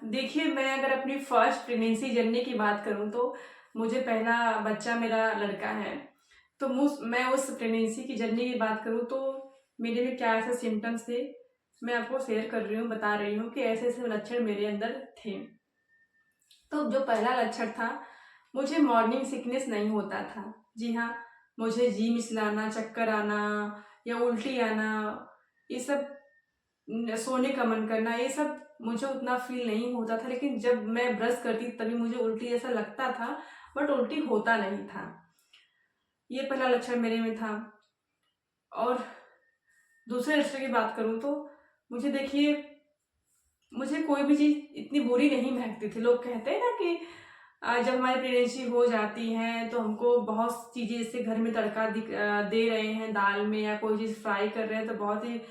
देखिए, मैं अगर अपनी फर्स्ट प्रेगनेंसी जर्नी की बात करूँ तो मुझे पहला बच्चा मेरा लड़का है। तो मैं उस प्रेगनेंसी की जर्नी की बात करूँ तो मेरे में क्या ऐसे सिम्पटम्स थे, मैं आपको शेयर कर रही हूँ, बता रही हूँ कि ऐसे-ऐसे लक्षण मेरे अंदर थे। तो जो पहला लक्षण था, मुझे मॉर्निंग सिकनेस नहीं होता था। जी हाँ, मुझे जी मिचलाना, चक्कर आना या उल्टी आना, ये सब सोने का मन करना, ये सब मुझे उतना फ़ील नहीं होता था, लेकिन जब मैं ब्रश करती तभी मुझे उल्टी जैसा लगता था, बट उल्टी होता नहीं था। ये पहला लक्षण मेरे में था। और दूसरे लक्षण की बात करूँ तो मुझे देखिए, मुझे कोई भी चीज़ इतनी बुरी नहीं महकती थी। लोग कहते हैं ना कि जब हमारी प्रेगनेंसी हो जाती है तो हमको बहुत चीज़ें, जैसे घर में तड़का दे रहे हैं दाल में या कोई चीज़ फ्राई कर रहे हैं तो बहुत ही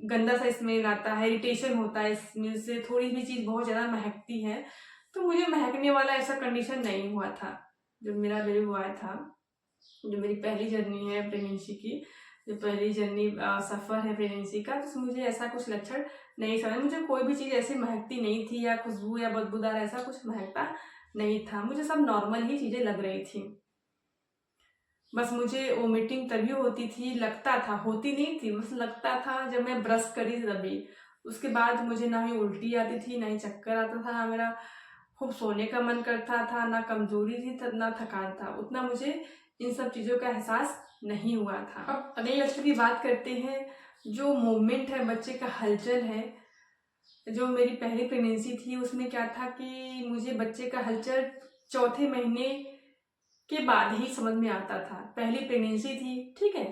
गंदा सा स्मेल आता है, इरिटेशन होता है स्मेल से, थोड़ी भी चीज़ बहुत ज़्यादा महकती है। तो मुझे महकने वाला ऐसा कंडीशन नहीं हुआ था जब मेरा बेबी बॉय था। जो मेरी पहली जर्नी है प्रेगनेंसी की, जो पहली जर्नी सफ़र है प्रेगनेंसी का, तो मुझे ऐसा कुछ लक्षण नहीं समझ, मुझे कोई भी चीज़ ऐसी महकती नहीं थी या खुशबू या बदबूदार ऐसा कुछ महकता नहीं था। मुझे सब नॉर्मल ही चीज़ें लग रही थी। बस मुझे वोमिटिंग तभी होती थी, लगता था, होती नहीं थी, बस लगता था जब मैं ब्रश करी तभी। उसके बाद मुझे ना ही उल्टी आती थी, ना ही चक्कर आता था, ना मेरा खूब सोने का मन करता था, ना कमज़ोरी थी ना थकान था। उतना मुझे इन सब चीज़ों का एहसास नहीं हुआ था। अब अगले लक्षण की बात करते हैं, जो मूवमेंट है, बच्चे का हलचल है। जो मेरी पहली प्रेगनेंसी थी उसमें क्या था कि मुझे बच्चे का हलचल चौथे महीने के बाद ही समझ में आता था। पहली प्रेगनेंसी थी, ठीक है?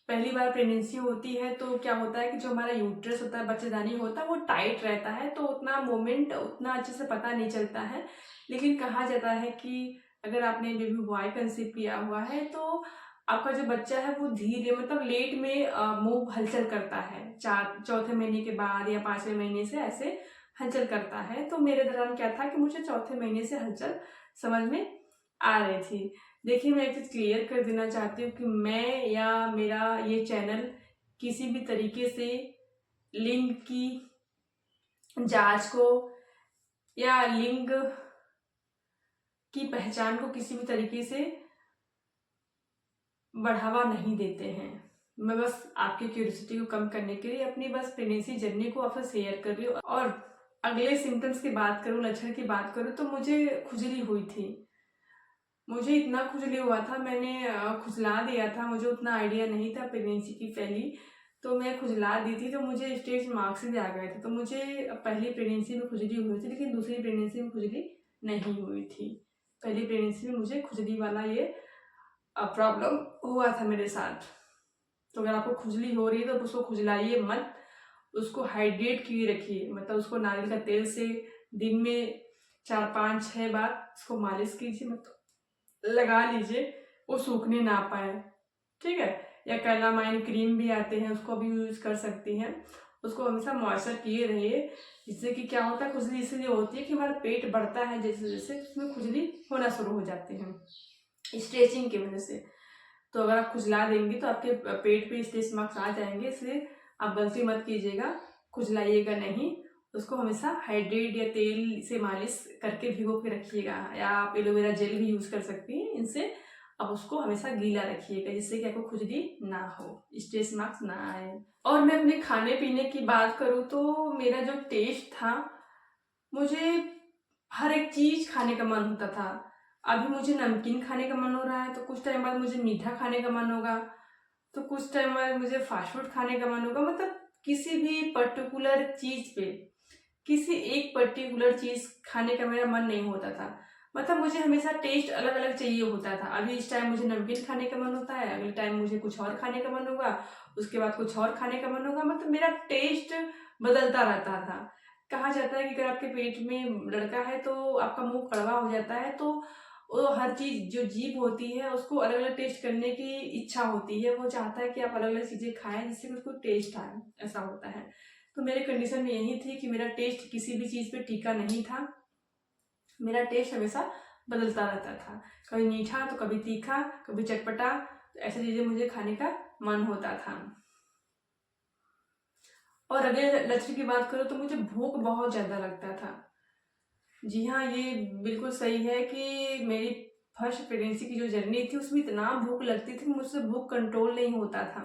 पहली बार प्रेगनेंसी होती है तो क्या होता है कि जो हमारा यूट्रस होता है, बच्चेदानी होता है, वो टाइट रहता है, तो उतना मोमेंट उतना अच्छे से पता नहीं चलता है। लेकिन कहा जाता है कि अगर आपने बेबी बॉय कंसीव किया हुआ है तो आपका जो बच्चा है वो धीरे, मतलब लेट में मूव हलचल करता है। चौथे महीने के बाद या 5वें महीने से ऐसे हलचल करता है। तो मेरे दौरान क्या था कि मुझे चौथे महीने से हलचल समझ में आ रही थी। देखिए, मैं एक चीज़ क्लियर कर देना चाहती हूँ कि मैं या मेरा ये चैनल किसी भी तरीके से लिंग की जांच को या लिंग की पहचान को किसी भी तरीके से बढ़ावा नहीं देते हैं। मैं बस आपकी क्यूरियोसिटी को कम करने के लिए अपनी बस प्रेगनेंसी जर्नी को आपसे शेयर कर रही हूँ। और अगले सिम्टम्स की बात करूँ, लक्षण की बात करूँ, तो मुझे खुजली हुई थी। मुझे इतना खुजली हुआ था, मैंने खुजला दिया था, मुझे उतना आइडिया नहीं था प्रेगनेंसी की पहली, तो मैं खुजला दी थी, तो मुझे स्टेज मार्क्स भी आ गए थे। तो मुझे पहली प्रेगनेंसी में खुजली हुई थी, लेकिन दूसरी प्रेगनेंसी में खुजली नहीं हुई थी। पहली प्रेगनेंसी में मुझे खुजली वाला ये प्रॉब्लम हुआ था मेरे साथ। तो अगर आपको खुजली हो रही है तो उसको खुजलाइए मत, उसको हाइड्रेट किए रखिए, मतलब उसको नारियल का तेल से दिन में 4-5-6 बार उसको मालिश कीजिए, मतलब लगा लीजिए, वो सूखने ना पाए, ठीक है? या कैलामाइन क्रीम भी आते हैं, उसको भी यूज़ कर सकती हैं। उसको हमेशा मॉइस्चर किए रहिए, जिससे कि क्या होता है, खुजली इसलिए होती है कि हमारा पेट बढ़ता है जैसे-जैसे, उसमें खुजली होना शुरू हो जाती है स्ट्रेचिंग की वजह से। तो अगर आप खुजला देंगी तो आपके पेट पे स्ट्रेच मार्क्स आ जाएंगे, इसलिए आप गलती मत कीजिएगा, खुजलाइएगा नहीं। उसको हमेशा हाइड्रेट या तेल से मालिश करके भिगो के रखिएगा, या आप एलोवेरा जेल भी यूज़ कर सकती हैं। इनसे आप उसको हमेशा गीला रखिएगा, जिससे कि आपको खुजली ना हो, स्ट्रेच मार्क्स ना आए। और मैं अपने खाने पीने की बात करूँ तो मेरा जो टेस्ट था, मुझे हर एक चीज़ खाने का मन होता था। अभी मुझे नमकीन खाने का मन हो रहा है तो कुछ टाइम बाद मुझे मीठा खाने का मन होगा, तो कुछ टाइम बाद मुझे फास्ट फूड खाने का मन होगा। मतलब किसी भी पर्टिकुलर चीज़ पे, किसी एक पर्टिकुलर चीज़ खाने का मेरा मन नहीं होता था। मतलब मुझे हमेशा टेस्ट अलग-अलग चाहिए होता था। अभी इस टाइम मुझे नमकीन खाने का मन होता है, अगले टाइम मुझे कुछ और खाने का मन होगा, उसके बाद कुछ और खाने का मन होगा। मतलब मेरा टेस्ट बदलता रहता था। कहा जाता है कि अगर आपके पेट में लड़का है तो आपका मुँह कड़वा हो जाता है, तो वो हर चीज़ जो जीभ होती है उसको अलग-अलग टेस्ट करने की इच्छा होती है। वो चाहता है कि आप अलग-अलग चीज़ें खाएँ जिससे कि उसको टेस्ट आए, ऐसा होता है। तो मेरे कंडीशन में यही थी कि मेरा टेस्ट किसी भी चीज़ पे टिका नहीं था। मेरा टेस्ट हमेशा बदलता रहता था। कभी मीठा तो कभी तीखा, कभी चटपटा, तो ऐसी चीज़ें मुझे खाने का मन होता था। और अगले लक्ष्य की बात करूँ तो मुझे भूख बहुत ज़्यादा लगता था। जी हाँ, ये बिल्कुल सही है कि मेरी फर्स्ट प्रेगनेंसी की जो जर्नी थी उसमें इतना भूख लगती थी, मुझसे भूख कंट्रोल नहीं होता था।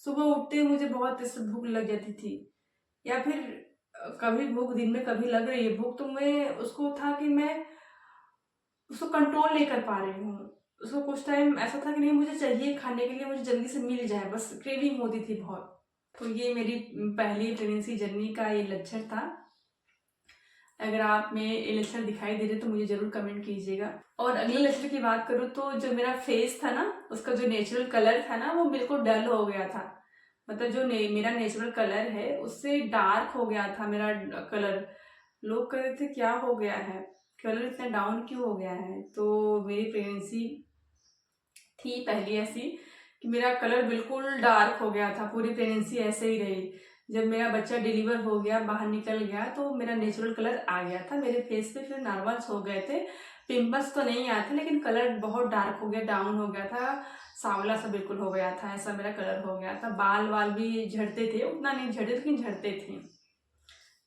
सुबह उठते ही मुझे बहुत तेज़ से भूख लग जाती थी, या फिर कभी भूख दिन में कभी लग रही है भूख, तो मैं उसको था कि मैं उसको कंट्रोल नहीं कर पा रही हूँ। उसको कुछ टाइम ऐसा था कि नहीं, मुझे चाहिए खाने के लिए, मुझे जल्दी से मिल जाए, बस क्रेविंग होती थी बहुत। तो ये मेरी पहली प्रेगनेंसी जर्नी का ये लक्षण था। अगर आप में ये लक्षण दिखाई दे रहे तो मुझे ज़रूर कमेंट कीजिएगा। और अगले लक्षण की बात करूँ तो जो मेरा फेस था ना, उसका जो नेचुरल कलर था ना, वो बिल्कुल डल हो गया था। मतलब जो मेरा नेचुरल कलर है उससे डार्क हो गया था मेरा कलर। लोग कह रहे थे क्या हो गया है, कलर इतना डाउन क्यों हो गया है। तो मेरी प्रेगनेंसी थी पहली ऐसी कि मेरा कलर बिल्कुल डार्क हो गया था, पूरी प्रेगनेंसी ऐसे ही रही। जब मेरा बच्चा डिलीवर हो गया, बाहर निकल गया, तो मेरा नेचुरल कलर आ गया था मेरे फेस पे। फिर नॉर्मल्स हो गए थे, पिंपल्स तो नहीं आए थे, लेकिन कलर बहुत डार्क हो गया, डाउन हो गया था, सांवला सा बिल्कुल हो गया था, ऐसा मेरा कलर हो गया था। बाल वाल भी झड़ते थे, उतना नहीं झड़ते लेकिन झड़ते थे।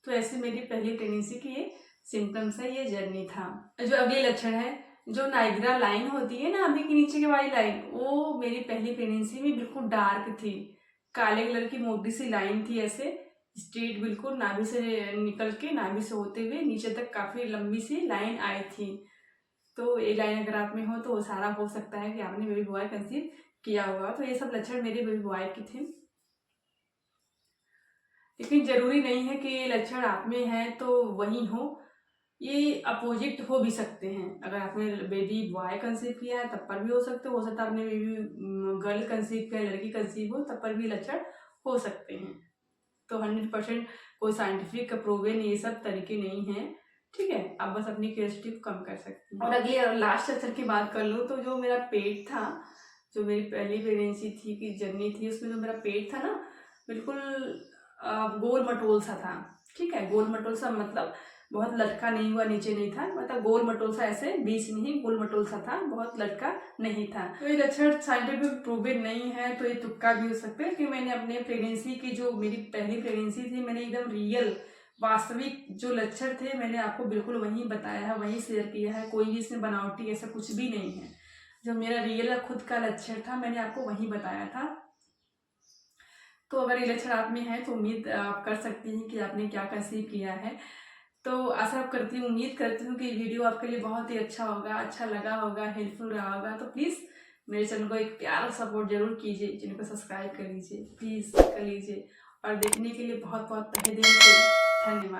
तो ऐसे मेरी पहली प्रेगनेंसी की ये सिम्टम्स है, ये जर्नी था। जो अगले लक्षण है, जो नाइग्रा लाइन होती है ना अभी की नीचे की वाली लाइन, वो मेरी पहली प्रेगनेंसी में बिल्कुल डार्क थी। काले कलर की मोटी सी लाइन थी, ऐसे स्ट्रेट बिल्कुल नाभि से निकल के, नाभि से होते हुए नीचे तक काफी लंबी सी लाइन आई थी। तो ये लाइन अगर आप में हो तो सारा हो सकता है कि आपने बेबी बॉय कंसीव किया होगा। तो ये सब लक्षण मेरे बेबी बॉय के थे, लेकिन जरूरी नहीं है कि ये लक्षण आप में है तो वही हो, ये अपोजिट हो भी सकते हैं। अगर आपने बेबी बॉय कंसीव किया है तब पर भी हो सकता है आपने बेबी गर्ल कंसीव किया, लड़की कंसीव हो, तब पर भी लक्षण हो सकते हैं। तो 100% कोई साइंटिफिक प्रूवन ये सब तरीके नहीं है, ठीक है। आप बस अपनी क्यूरियोसिटी को कम कर सकते हैं। और अगले लास्ट लक्षण की बात कर लूँ तो जो मेरा पेट था, जो मेरी पहली प्रेगनेंसी थी की जर्नी थी, उसमें जो मेरा पेट था ना, बिल्कुल गोल मटोल सा था, ठीक है। गोल मटोल सा मतलब बहुत लटका नहीं हुआ, नीचे नहीं था, मतलब गोल मटोल सा, ऐसे बीच में ही गोल मटोल सा था, बहुत लटका नहीं था। तो ये लक्षण साइंटिफिक प्रूवन नहीं है, तो ये तुक्का भी हो सकता है कि मैंने अपने प्रेगनेंसी की, जो मेरी पहली प्रेगनेंसी थी, मैंने एकदम रियल वास्तविक जो लक्षण थे मैंने आपको बिल्कुल वही बताया है, वही शेयर किया है। कोई भी इसमें बनावटी ऐसा कुछ भी नहीं है। जो मेरा रियल खुद का लक्षण था मैंने आपको वही बताया था। तो अगर ये लक्षण आप में है तो उम्मीद आप कर सकती हैं कि आपने क्या कंसीव किया है। तो आशा करती हूँ, उम्मीद करती हूँ कि ये वीडियो आपके लिए बहुत ही अच्छा होगा, अच्छा लगा होगा, हेल्पफुल रहा होगा। तो प्लीज़ मेरे चैनल को एक प्यारा सपोर्ट जरूर कीजिए, चैनल को सब्सक्राइब कर लीजिए, प्लीज़ कर लीजिए। और देखने के लिए बहुत बहुत तहे दिल से धन्यवाद।